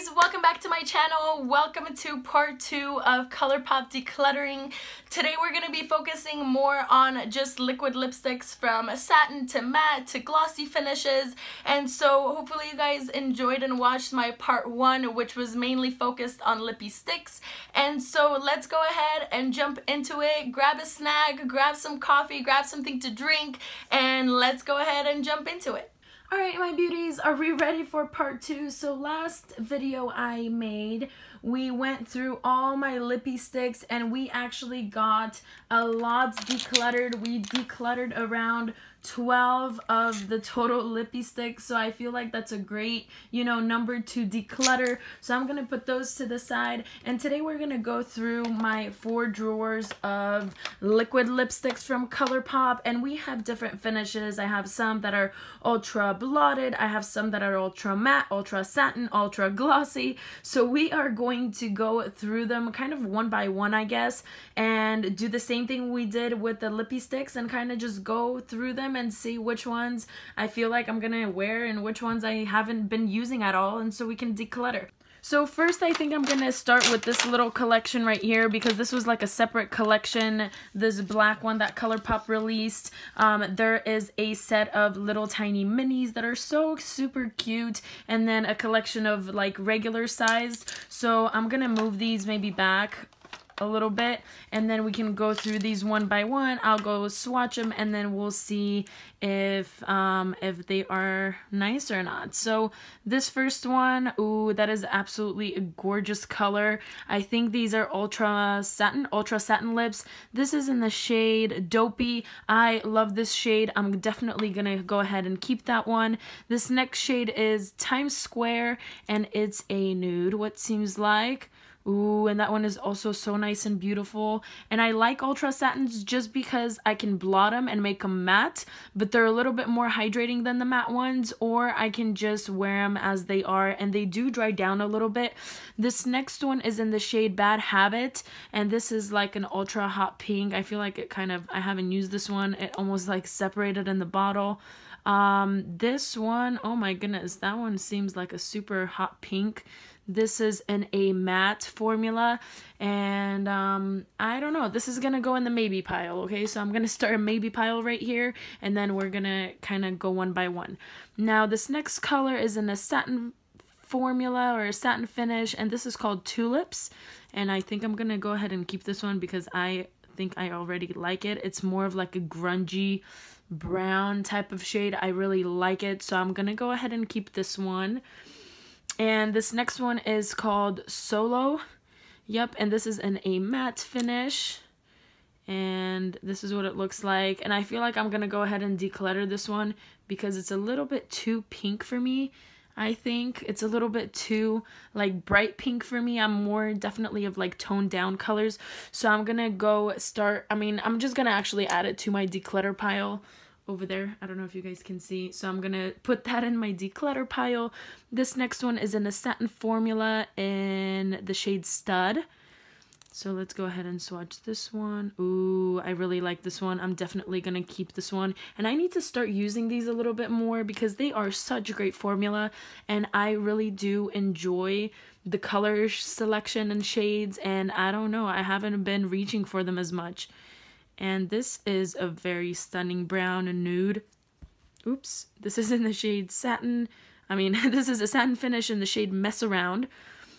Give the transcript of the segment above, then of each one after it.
guys, welcome back to my channel. Welcome to part 2 of ColourPop decluttering. Today we're going to be focusing more on just liquid lipsticks from satin to matte to glossy finishes. And so hopefully you guys enjoyed and watched my part 1, which was mainly focused on lippy sticks. And so let's go ahead and jump into it. Grab a snack, grab some coffee, grab something to drink, and let's go ahead and jump into it. Alright my beauties, are we ready for part 2? So last video I made, we went through all my lippy sticks and we actually got a lot decluttered. We decluttered around 12 of the total lippy sticks, so I feel like that's a great, number to declutter. So I'm going to put those to the side, and today we're going to go through my 4 drawers of liquid lipsticks from ColourPop, and we have different finishes. I have some that are ultra blotted, I have some that are ultra matte, ultra satin, ultra glossy, so we are going to go through them kind of one by one, I guess, and do the same thing we did with the lippy sticks and kind of just go through them and see which ones I feel like I'm gonna wear and which ones I haven't been using at all, and so we can declutter. So first I think I'm gonna start with this little collection right here, because this was like a separate collection, this black one that ColourPop released. There is a set of little tiny minis that are so super cute, and then a collection of like regular sized. So I'm gonna move these maybe back a little bit, and then we can go through these one by one. I'll go swatch them, and then we'll see if they are nice or not. So this first one, ooh, that is absolutely a gorgeous color. I think these are ultra satin lips. This is in the shade Dopey. I love this shade. I'm definitely gonna go ahead and keep that one. This next shade is Times Square, and it's a nude, what seems like. Ooh, and that one is also so nice and beautiful. And I like ultra satins just because I can blot them and make them matte, but they're a little bit more hydrating than the matte ones, or I can just wear them as they are, and they do dry down a little bit. This next one is in the shade Bad Habit, and this is like an ultra hot pink. I feel like it kind of, I haven't used this one. It almost like separated in the bottle. This one, oh my goodness, that one seems like a super hot pink. This is in a matte formula, and I don't know, this is gonna go in the maybe pile, okay? So I'm gonna start a maybe pile right here, and then we're gonna kind of go one by one. Now this next color is in a satin formula or a satin finish, and this is called Tulips, and I think I'm gonna go ahead and keep this one because I think I already like it. It's more of like a grungy brown type of shade. I really like it, so I'm gonna go ahead and keep this one. And this next one is called Solo. Yep, and this is in a matte finish. And this is what it looks like. And I feel like I'm gonna go ahead and declutter this one because it's a little bit too pink for me. I think it's a little bit too like bright pink for me. I'm more definitely of like toned down colors. So I'm gonna go start, I'm just gonna actually add it to my declutter pile over there. I don't know if you guys can see. So I'm gonna put that in my declutter pile. This next one is in a satin formula in the shade Stud. So let's go ahead and swatch this one. Ooh, I really like this one. I'm definitely gonna keep this one. And I need to start using these a little bit more because they are such a great formula, and I really do enjoy the color selection and shades, and I don't know, I haven't been reaching for them as much. And this is a very stunning brown and nude. Oops, this is in the shade Satin. This is a satin finish in the shade Mess Around.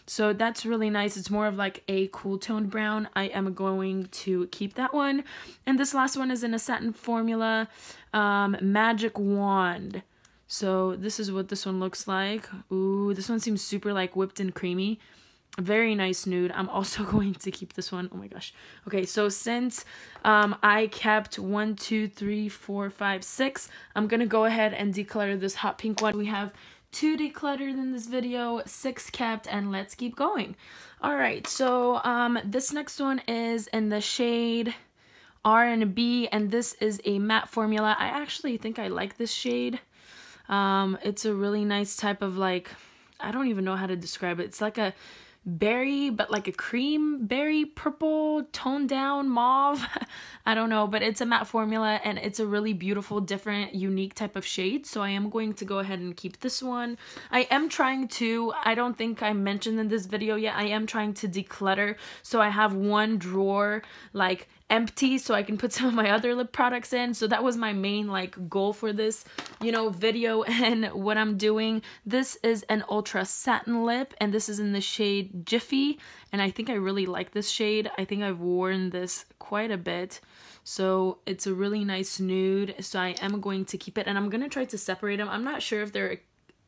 So that's really nice. It's more of like a cool toned brown. I am going to keep that one. And this last one is in a satin formula, Magic Wand. So this is what this one looks like. Ooh, this one seems super like whipped and creamy. Very nice nude. I'm also going to keep this one. Oh my gosh. Okay, so since I kept 1, 2, 3, 4, 5, 6, I'm gonna go ahead and declutter this hot pink one. We have 2 decluttered in this video, 6 kept, and let's keep going. Alright, so this next one is in the shade R&B, and this is a matte formula. I actually think I like this shade. It's a really nice type of like, I don't even know how to describe it. It's like a berry, but like a cream berry purple toned down mauve. I don't know, but it's a matte formula and it's a really beautiful, different, unique type of shade. So I am going to go ahead and keep this one. I am trying to, I don't think I mentioned in this video yet, I am trying to declutter. So I have one drawer like empty so I can put some of my other lip products in. So that was my main like goal for this, you know, video and what I'm doing. This is an ultra satin lip and this is in the shade Jiffy, and I think I really like this shade. I think I've worn this quite a bit. So it's a really nice nude, so I am going to keep it, and I'm gonna try to separate them. I'm not sure if they're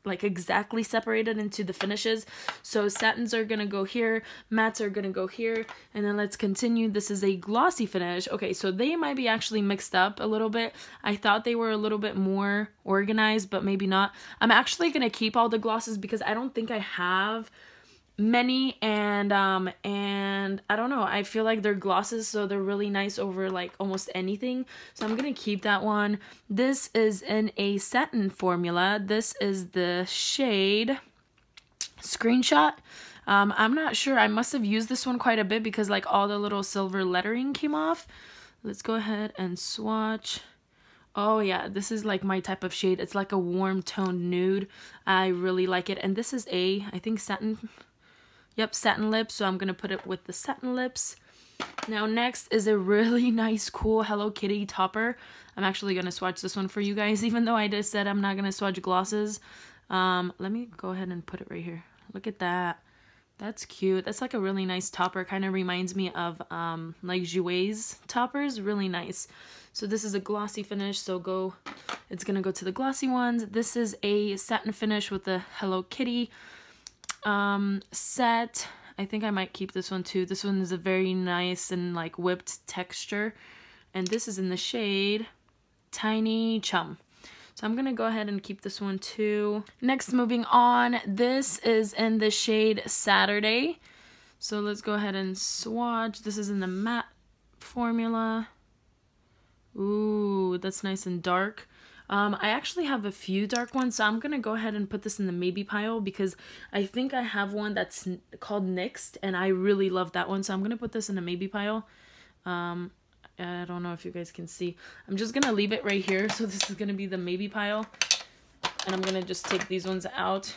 like exactly separated into the finishes. So satins are gonna go here, mattes are gonna go here, and then let's continue. This is a glossy finish. Okay, so they might be actually mixed up a little bit. I thought they were a little bit more organized, but maybe not. I'm actually gonna keep all the glosses because I don't think I have many, and I don't know, I feel like they're glosses, so they're really nice over like almost anything, so I'm gonna keep that one. This is in a satin formula. This is the shade Screenshot. I'm not sure, I must have used this one quite a bit because like all the little silver lettering came off. Let's go ahead and swatch. Oh yeah, this is like my type of shade. It's like a warm toned nude. I really like it, and this is a, I think, satin. Yep, satin lips, so I'm going to put it with the satin lips. Now next is a really nice, cool Hello Kitty topper. I'm actually going to swatch this one for you guys, even though I just said I'm not going to swatch glosses. Let me go ahead and put it right here. Look at that. That's cute. That's like a really nice topper. Kind of reminds me of like Jouer's toppers. Really nice. So this is a glossy finish, so it's going to go to the glossy ones. This is a satin finish with the Hello Kitty set. I think I might keep this one too. This one is a very nice and like whipped texture, and this is in the shade Tiny Chum. So I'm gonna go ahead and keep this one too. Next, moving on, this is in the shade Saturday. So let's go ahead and swatch. This is in the matte formula. Ooh, that's nice and dark. I actually have a few dark ones, so I'm going to go ahead and put this in the maybe pile because I think I have one that's called NYXed, and I really love that one, so I'm going to put this in the maybe pile. I don't know if you guys can see. I'm just going to leave it right here, so this is going to be the maybe pile, and I'm going to just take these ones out.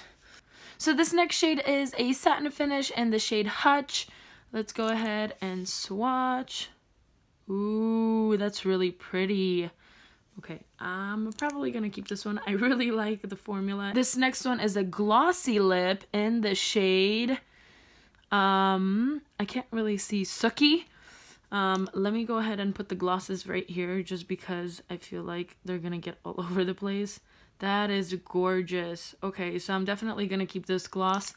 So this next shade is a satin finish in the shade Hutch. Let's go ahead and swatch. Ooh, that's really pretty. Okay, I'm probably gonna keep this one. I really like the formula. This next one is a glossy lip in the shade, I can't really see, Sookie. Let me go ahead and put the glosses right here just because I feel like they're gonna get all over the place. That is gorgeous. Okay, so I'm definitely gonna keep this gloss.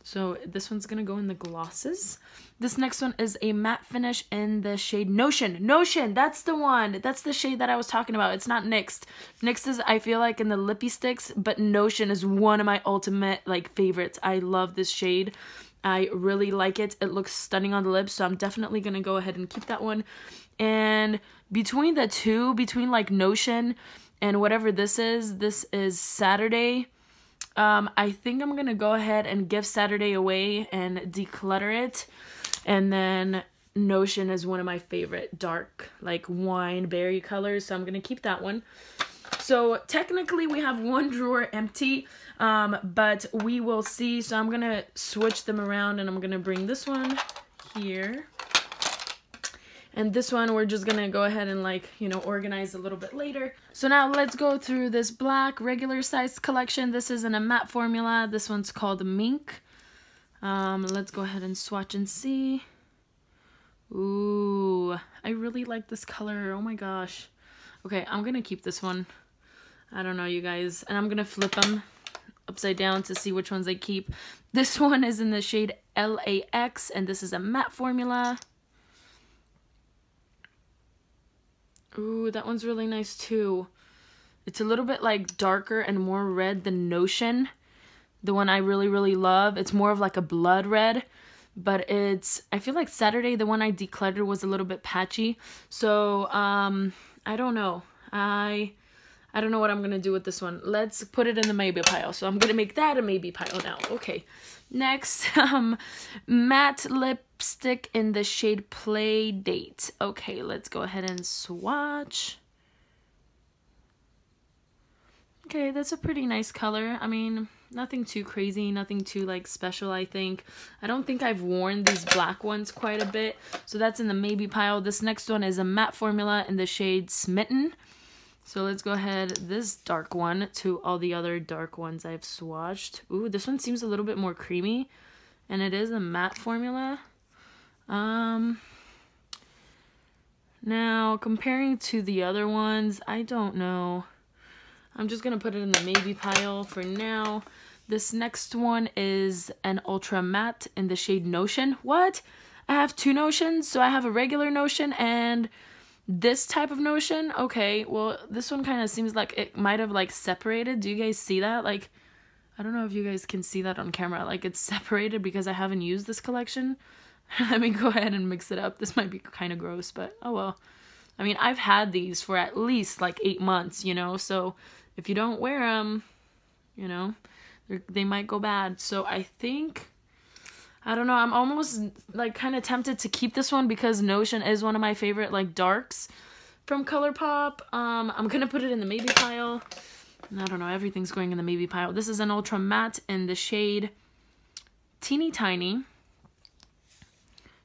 So this one's gonna go in the glosses. This next one is a matte finish in the shade Notion. Notion, that's the one. That's the shade that I was talking about. It's not NYXed. NYXed is, I feel like, in the lippy sticks, but Notion is one of my ultimate like favorites. I love this shade. I really like it. It looks stunning on the lips, so I'm definitely gonna go ahead and keep that one. And between the two, between like Notion and whatever this is Saturday. I think I'm gonna go ahead and give Saturday away and declutter it, and then Notion is one of my favorite dark like wine berry colors, so I'm gonna keep that one. So technically we have one drawer empty, but we will see. So I'm gonna switch them around, and I'm gonna bring this one here, and this one we're just gonna go ahead and like, you know, organize a little bit later. So now let's go through this black regular size collection. This is in a matte formula. This one's called Mink. Let's go ahead and swatch and see. Ooh, I really like this color. Oh my gosh. Okay, I'm gonna keep this one. I don't know, you guys. And I'm gonna flip them upside down to see which ones I keep. This one is in the shade LAX, and this is a matte formula. Ooh, that one's really nice too. It's a little bit like darker and more red than Notion, the one I really love. It's more of like a blood red, but it's, I feel like Saturday, the one I decluttered, was a little bit patchy. So I don't know, I I don't know what I'm gonna do with this one. Let's put it in the maybe pile. So I'm gonna make that a maybe pile now. Okay. Next, matte lipstick in the shade Play Date. Okay, let's go ahead and swatch. Okay, that's a pretty nice color. I mean, nothing too crazy, nothing too like special, I think. I don't think I've worn these black ones quite a bit, so that's in the maybe pile. This next one is a matte formula in the shade Smitten. So let's go ahead, this dark one to all the other dark ones I've swatched. Ooh, this one seems a little bit more creamy, and it is a matte formula. Now, comparing to the other ones, I don't know. I'm just gonna put it in the maybe pile for now. This next one is an ultra matte in the shade Notion. What? I have two Notions, so I have a regular Notion and this type of Notion. Okay, well, this one kind of seems like it might have like separated. Do you guys see that? Like, I don't know if you guys can see that on camera. Like, it's separated because I haven't used this collection. Let me go ahead and mix it up. This might be kind of gross, but oh well. I mean, I've had these for at least like 8 months, you know, so if you don't wear them, you know, they might go bad. So I think, I don't know, I'm almost like kind of tempted to keep this one because Notion is one of my favorite like darks from ColourPop. I'm gonna put it in the maybe pile. I don't know, everything's going in the maybe pile. This is an ultra matte in the shade Teeny Tiny.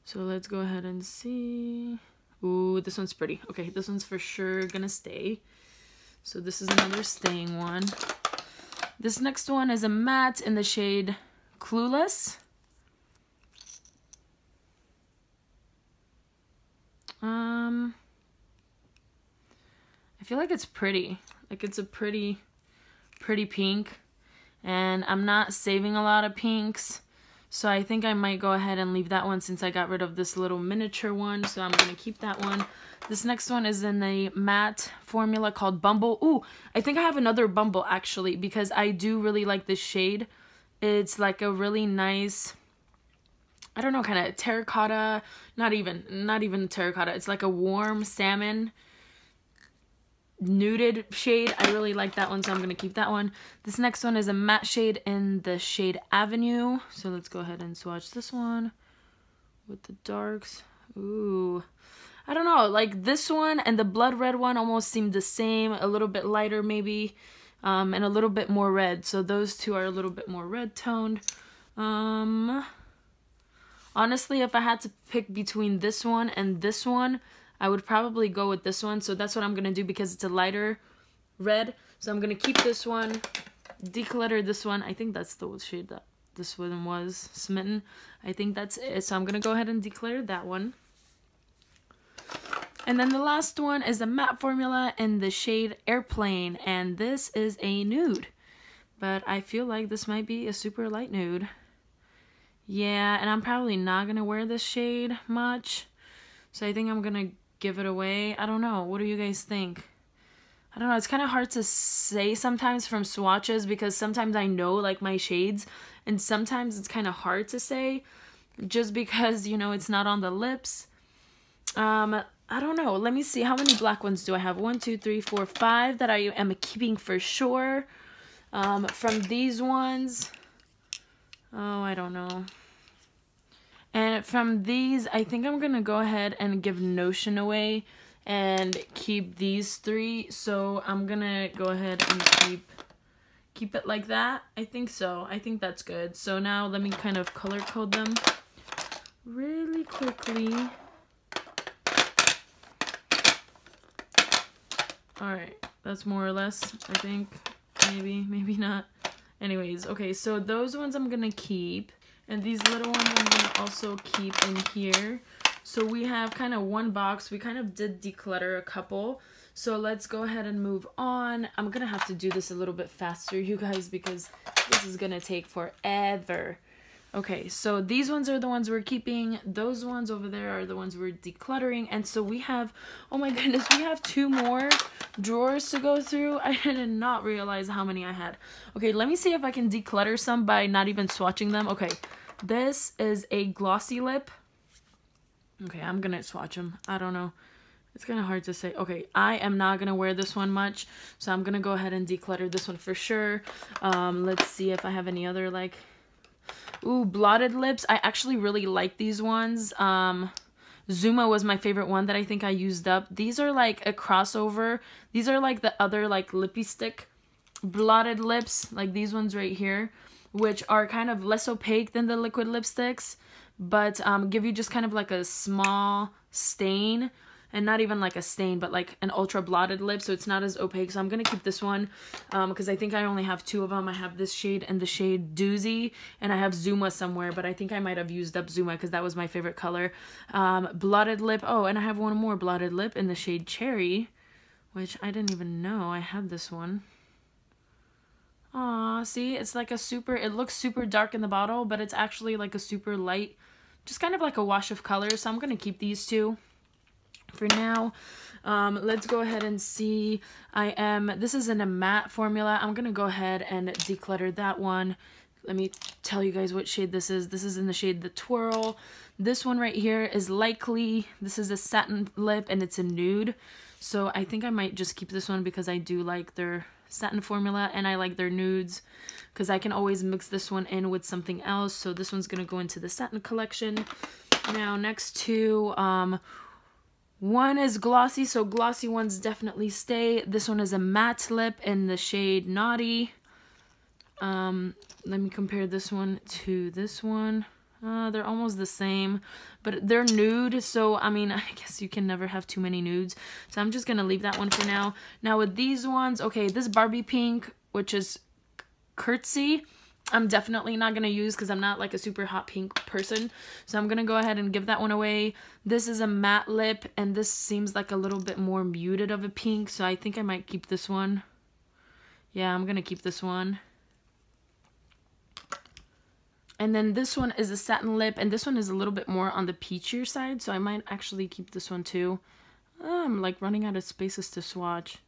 So let's go ahead and see. Ooh, this one's pretty. Okay, this one's for sure gonna stay. So this is another staying one. This next one is a matte in the shade Clueless. I feel like it's pretty. Like, it's a pretty pink. And I'm not saving a lot of pinks. So I think I might go ahead and leave that one since I got rid of this little miniature one. So I'm going to keep that one. This next one is in the matte formula called Bumble. Ooh, I think I have another Bumble actually because I do really like this shade. It's like a really nice, I don't know, kind of terracotta. Not even terracotta. It's like a warm salmon nuded shade. I really like that one, so I'm gonna keep that one. This next one is a matte shade in the shade Avenue. So let's go ahead and swatch this one with the darks. Ooh, I don't know, like this one and the blood red one almost seem the same, a little bit lighter maybe, and a little bit more red. So those two are a little bit more red toned. Honestly, if I had to pick between this one and this one, I would probably go with this one. So that's what I'm going to do because it's a lighter red. So I'm going to keep this one, declutter this one. I think that's the shade that this one was, Smitten. I think that's it. So I'm going to go ahead and declutter that one. And then the last one is a matte formula in the shade Airplane. And this is a nude. But I feel like this might be a super light nude. Yeah, and I'm probably not going to wear this shade much. So I think I'm going to give it away. I don't know. What do you guys think? I don't know. It's kind of hard to say sometimes from swatches because sometimes I know like my shades and sometimes it's kind of hard to say just because, you know, it's not on the lips. I don't know. Let me see. How many black ones do I have? 1, 2, 3, 4, 5 that I am keeping for sure. From these ones, oh, I don't know. And from these, I think I'm going to go ahead and give Notion away and keep these 3. So I'm going to go ahead and keep it like that. I think so. I think that's good. So now let me kind of color code them really quickly. Alright, that's more or less, I think. Maybe not. Anyways, okay, so those ones I'm going to keep. And these little ones I'm going to also keep in here. So we have kind of one box. We kind of did declutter a couple. So let's go ahead and move on. I'm going to have to do this a little bit faster, you guys, because this is going to take forever. Okay, so these ones are the ones we're keeping. Those ones over there are the ones we're decluttering. And so we have, oh my goodness, we have 2 more drawers to go through. I did not realize how many I had. Okay, let me see if I can declutter some by not even swatching them. Okay, this is a glossy lip. Okay, I'm gonna swatch them. I don't know. It's kind of hard to say. Okay, I am not going to wear this one much, so I'm going to go ahead and declutter this one for sure. Let's see if I have any other, like, ooh, blotted lips. I actually really like these ones. Zuma was my favorite one that I think I used up. These are like a crossover. These are like the other, like, lippy stick blotted lips, like these ones right here, which are kind of less opaque than the liquid lipsticks, but give you just kind of like a small stain. And not even like a stain, but like an ultra blotted lip, so it's not as opaque. So I'm gonna keep this one because I think I only have two of them. I have this shade and the shade Doozy, and I have Zuma somewhere, but I think I might have used up Zuma because that was my favorite color. Blotted lip. Oh, and I have one more blotted lip in the shade Cherry, which I didn't even know I had this one. Aw, see, it's like a super, it looks super dark in the bottle, but it's actually like a super light, just kind of like a wash of color. So I'm gonna keep these two for now. Let's go ahead and see. This is in a matte formula. I'm gonna go ahead and declutter that one. Let me tell you guys what shade this is. This is in the shade The Twirl. This one right here is Likely. This is a satin lip and it's a nude. So I think I might just keep this one because I do like their satin formula and I like their nudes because I can always mix this one in with something else. So this one's gonna go into the satin collection. Now next to one is glossy, so glossy ones definitely stay. This one is a matte lip in the shade Naughty. Let me compare this one to this one. They're almost the same, but they're nude, so I mean, I guess you can never have too many nudes. So I'm just gonna leave that one for now. Now with these ones, okay, this Barbie pink, which is Curtsy, I'm definitely not going to use because I'm not like a super hot pink person. So I'm going to go ahead and give that one away. This is a matte lip and this seems like a little bit more muted of a pink. So I think I might keep this one. Yeah, I'm going to keep this one. And then this one is a satin lip and this one is a little bit more on the peachier side. So I might actually keep this one too. I'm like running out of spaces to swatch.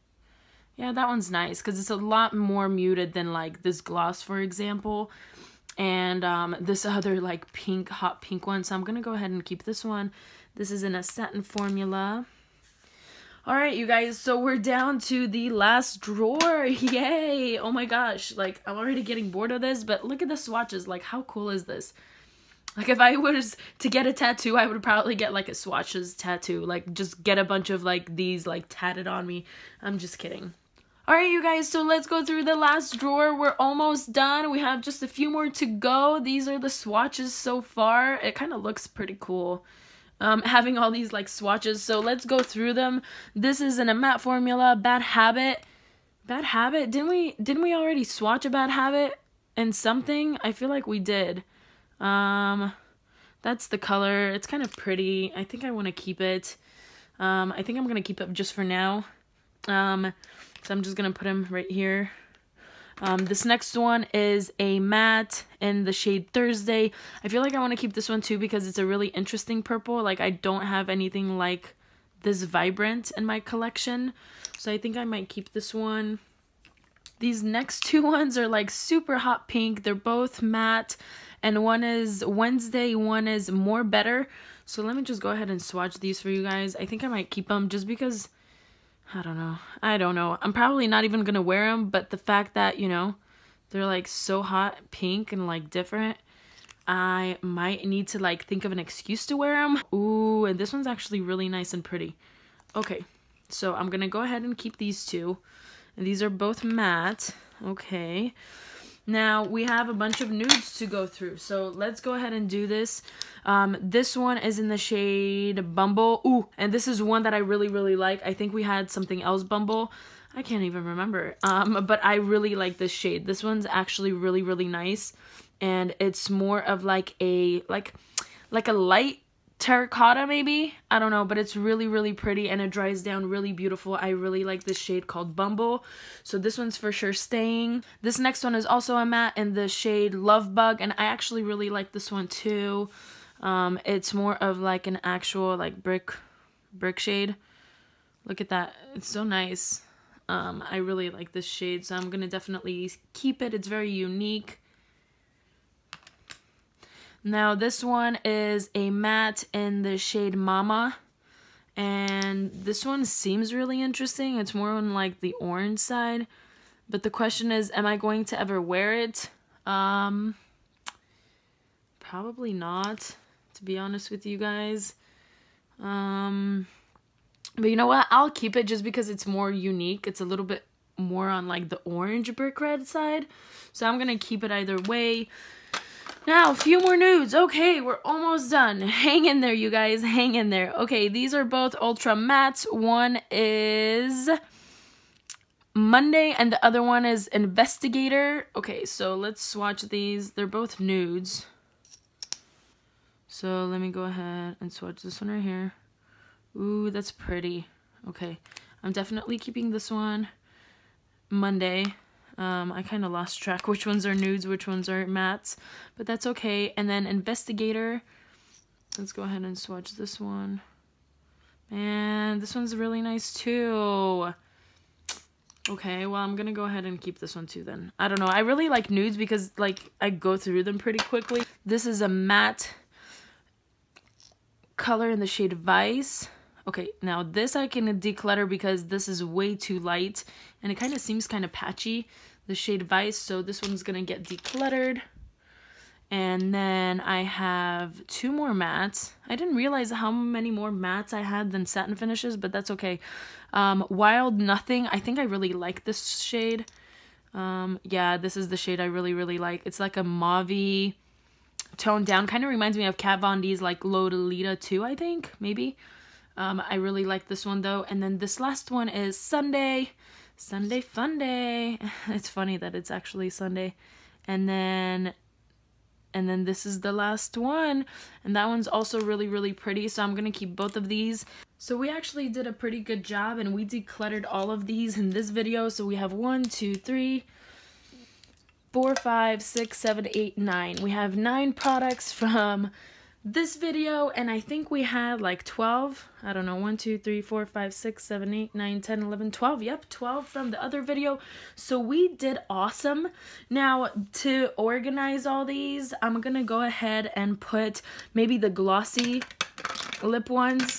Yeah, that one's nice because it's a lot more muted than like this gloss, for example. And this other like pink, hot pink one. So I'm going to go ahead and keep this one. This is in a satin formula. All right, you guys. So we're down to the last drawer. Yay. Oh my gosh. Like I'm already getting bored of this, but look at the swatches. Like how cool is this? Like if I was to get a tattoo, I would probably get like a swatches tattoo. Like just get a bunch of like these like tatted on me. I'm just kidding. Alright you guys, so let's go through the last drawer. We're almost done. We have just a few more to go. These are the swatches so far. It kind of looks pretty cool. Having all these like swatches. So let's go through them. This is in a matte formula, Bad Habit. Bad Habit? Didn't we already swatch a Bad Habit in something? I feel like we did. That's the color. It's kind of pretty. I think I want to keep it. I think I'm going to keep it just for now. So I'm just going to put him right here. This next one is a matte in the shade Thursday. I feel like I want to keep this one too because it's a really interesting purple. Like I don't have anything like this vibrant in my collection. So I think I might keep this one. These next two ones are like super hot pink. They're both matte. And one is Wednesday, one is More Better. So let me just go ahead and swatch these for you guys. I think I might keep them just because... I don't know. I'm probably not even gonna wear them, but the fact that, you know, they're like so hot pink and like different, I might need to like think of an excuse to wear them. Ooh, and this one's actually really nice and pretty. Okay, so I'm gonna go ahead and keep these two. And these are both matte. Okay. Now we have a bunch of nudes to go through, so let's go ahead and do this. This one is in the shade Bumble. Ooh, and this is one that I really like. I think we had something else Bumble. I can't even remember. But I really like this shade. This one's actually really nice, and it's more of like a like a light terracotta maybe. I don't know, but it's really pretty and it dries down really beautiful. I really like this shade called Bumble. So this one's for sure staying. This next one is also a matte in the shade Love Bug, and I actually really like this one too. It's more of like an actual like brick shade. Look at that. It's so nice. I really like this shade, so I'm gonna definitely keep it. It's very unique. Now this one is a matte in the shade Mama, And this one seems really interesting. It's more on like the orange side. But the question is, am I going to ever wear it? Probably not, to be honest with you guys. But you know what? I'll keep it just because it's more unique. It's a little bit more on like the orange brick red side. So I'm going to keep it either way. Now, a few more nudes. Okay, we're almost done. Hang in there, you guys. Hang in there. Okay, these are both ultra mattes. One is Monday and the other one is Investigator. Okay, so let's swatch these. They're both nudes. So let me go ahead and swatch this one right here. Ooh, that's pretty. Okay, I'm definitely keeping this one. Monday. I kind of lost track which ones are nudes, which ones are mattes, but that's okay. And then Investigator. Let's go ahead and swatch this one. And this one's really nice too. Okay, well, I'm gonna go ahead and keep this one too then. I don't know. I really like nudes because like I go through them pretty quickly. This is a matte color in the shade Vice. Okay, now this I can declutter because this is way too light and it kind of seems kind of patchy, the shade Vice, so this one's gonna get decluttered. And then I have two more mattes. I didn't realize how many more mattes I had than satin finishes, but that's okay. Wild Nothing, I think I really like this shade. Yeah, this is the shade I really like. It's like a mauve-y toned down, kind of reminds me of Kat Von D's like Lolita 2, I think, maybe. I really like this one though. And then this last one is Sunday Fun Day. It's funny that it's actually Sunday. And then this is the last one, and that one's also really pretty, so I'm gonna keep both of these. So we actually did a pretty good job and we decluttered all of these in this video. So we have 1, 2, 3, 4, 5, 6, 7, 8, 9. We have 9 products from this video, and I think we had like 12. I don't know, 1, 2, 3, 4, 5, 6, 7, 8, 9, 10, 11, 12. Yep, 12 from the other video. So we did awesome. Now, to organize all these, I'm gonna go ahead and put maybe the glossy lip ones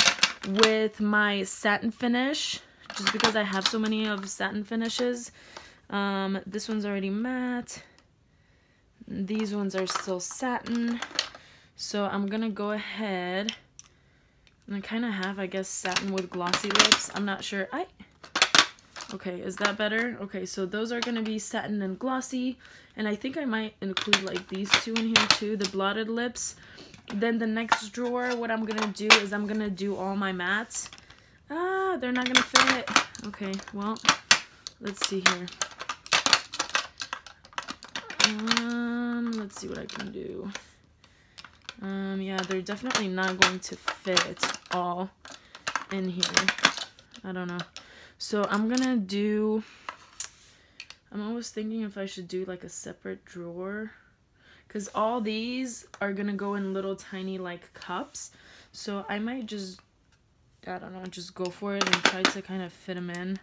with my satin finish, just because I have so many of satin finishes. This one's already matte. These ones are still satin. So I'm gonna go ahead, and I kind of have, I guess, satin with glossy lips. I'm not sure. Okay, is that better? Okay, so those are gonna be satin and glossy, and I think I might include like these two in here too, the blotted lips. Then the next drawer, what I'm gonna do is I'm gonna do all my mattes. They're not gonna fit. Okay, well, let's see here. Let's see what I can do. Yeah, they're definitely not going to fit all in here. I don't know. So I'm gonna do, I'm always thinking if I should do like a separate drawer, because all these are gonna go in little tiny like cups. So I might just, I don't know, just go for it and try to kind of fit them in.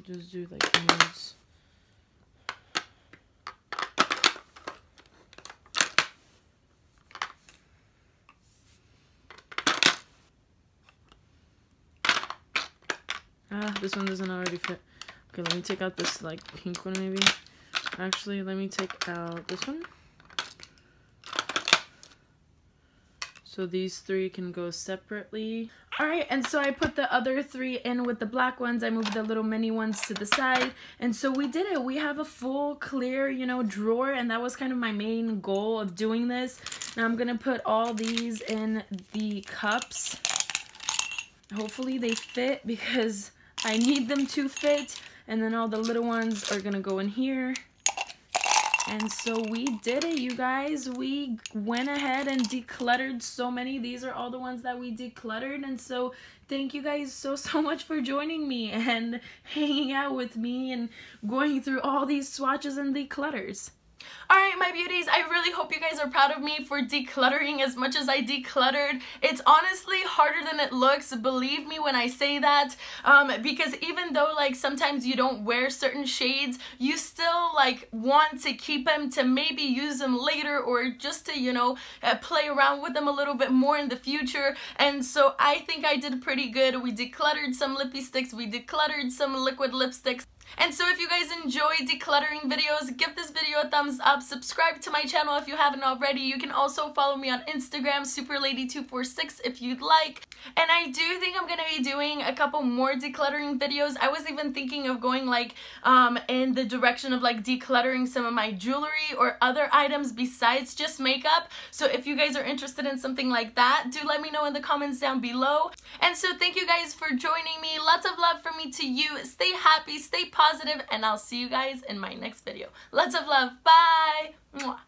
Just do like nudes. This one doesn't already fit. Okay, let me take out this like pink one maybe. Actually, let me take out this one. So these 3 can go separately. Alright, and so I put the other 3 in with the black ones. I moved the little mini ones to the side. And so we did it. We have a full clear, you know, drawer. And that was kind of my main goal of doing this. Now I'm going to put all these in the cups. Hopefully they fit because I need them to fit. And then all the little ones are going to go in here. And so we did it, you guys. We went ahead and decluttered so many. These are all the ones that we decluttered. And so thank you guys so much for joining me and hanging out with me and going through all these swatches and declutters. Alright, my beauties, I really hope you guys are proud of me for decluttering as much as I decluttered. It's honestly harder than it looks, believe me when I say that, because even though like sometimes you don't wear certain shades, you still like want to keep them to maybe use them later or just to, you know, play around with them a little bit more in the future. And so I think I did pretty good. We decluttered some lippy sticks, we decluttered some liquid lipsticks. And so if you guys enjoy decluttering videos, give this video a thumbs up, subscribe to my channel if you haven't already. You can also follow me on Instagram, superlady246 if you'd like. And I do think I'm going to be doing a couple more decluttering videos. I was even thinking of going like in the direction of like decluttering some of my jewelry or other items besides just makeup. So if you guys are interested in something like that, do let me know in the comments down below. And so thank you guys for joining me. Lots of love from me to you. Stay happy, stay positive, and I'll see you guys in my next video. Lots of love. Bye. Mwah.